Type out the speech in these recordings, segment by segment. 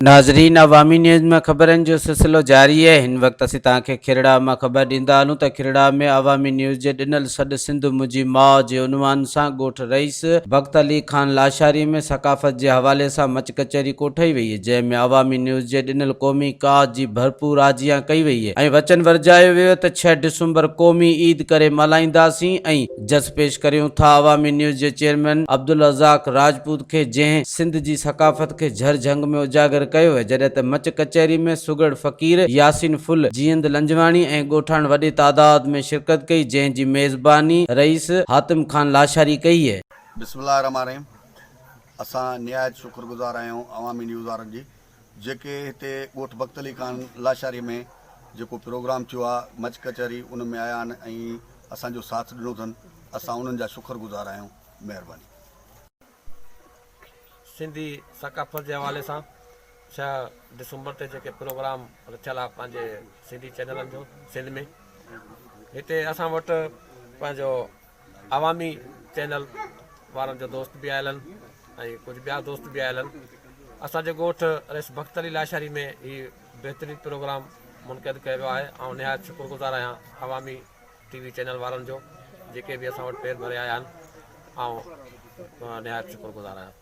नाज़रीन, अवामी न्यूज़ में ख़बरनि जो सिलसिलो जारी है। हिन वक़्तु असीं तव्हांखे खिरड़ा मां ख़बर ॾींदा हलूं त खिरड़ा में अवामी न्यूज़ जे ॾिनल सॾु सिंध मुंहिंजी माउ जे उनवान सां ॻोठ रईस भगत अली खान लाशारी में सक़ाफ़त जे हवाले सां मच कचहरी कोठाई वई है, जंहिंमें अवामी न्यूज़ जे ॾिनल क़ौमी काज जी भरपूर आजियां कई वई है ऐं वचन वरजायो वियो त 6 डिसंबर क़ौमी ईद करे मल्हाईंदासीं ऐं जस पेश करियूं था अवामी न्यूज़ जे चेयरमैन अब्दुल रज़ाक राजपूत खे, जंहिं सिंध जी सक़ाफ़त खे झर झंग में उजागर कयो है। जॾहिं त मच कचहरी में सुगड़ फ़कीर, यासीन फुल, जीअंद लंजवाणी ऐं ॻोठाण वॾी तादाद में शिरकत कई, जंहिंजी मेज़बानी रईस हातिम खान लाशारी कई है। बिस्मिल्लाहिर्रहमानिर्रहीम। असां निहायत शुक्रगुज़ार आहियूं अवामी न्यूज़ वारनि जी, जेके हिते ॻोठ भगत अली खान लाशारी में जेको प्रोग्राम थियो आहे मच कचहरी, उन में आया आहिनि ऐं असांजो साथ ॾिनो अथनि। असां उन्हनि जा शुक्रगुज़ार आहियूं। महिरबानी। सिंधी सक़ाफ़त जे हवाले सां 6 डिसंबर ते जेके प्रोग्राम रचियल आहे पंहिंजे सिंधी चैनलनि जो सिंध में, हिते असां वटि पंहिंजो अवामी चैनल वारनि जो दोस्त बि आयल आहिनि ऐं कुझु ॿिया दोस्त बि आयल आहिनि। असांजे ॻोठ रईस भगत अली लाशारी में हीउ बहितरीनु प्रोग्राम मुनक़िद कयो वियो आहे ऐं निहायत शुक्रगुज़ार आहियां अवामी TV चैनल वारनि जो, जेके बि असां वटि पेर भरे आया आहिनि ऐं निहायत शुक्रगुज़ार आहियां।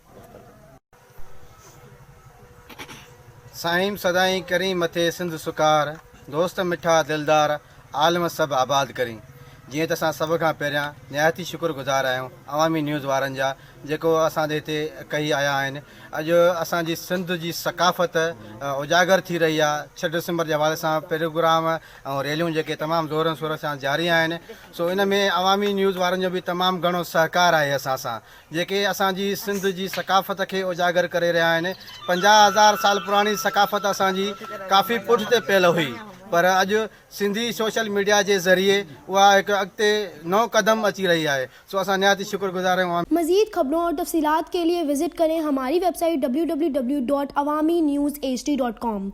साईं सदाई करी मथे सिंध सुकार, दोस्त मिठा दिलदार, आलम सभु आबाद करी। जीअं त असां सभ खां पहिरियां निहायत ई शुक्रगुज़ार आहियूं अवामी न्यूज़ वारनि जा, जेको असांजे हिते कई आया आहिनि। अॼु असांजी सिंध जी सक़ाफ़त उजागर थी रही आहे। 6 डिसंबर जे हवाले सां प्रोग्राम ऐं रैलियूं जेके तमामु ज़ोर शोर सां जारी आहिनि। सो इन में अवामी न्यूज़ वारनि जो बि तमामु घणो सहकार आहे असां सां, जेके असांजी सिंध जी सक़ाफ़त खे उजागर करे रहिया आहिनि। 50,000 साल पुराणी सक़ाफ़त असांजी काफ़ी पुठिते पियल हुई, पर अॼु सिंधी सोशल मीडिया के ज़रिए उहा हिकु अॻिते नओं कदम अची रही है। सो असां निहायत ही शुक्रगुज़ार आहियूं। मज़ीद खबरों और तफसीलात के लिए विजिट करें हमारी वेबसाइट www.awamiNewsHD.com।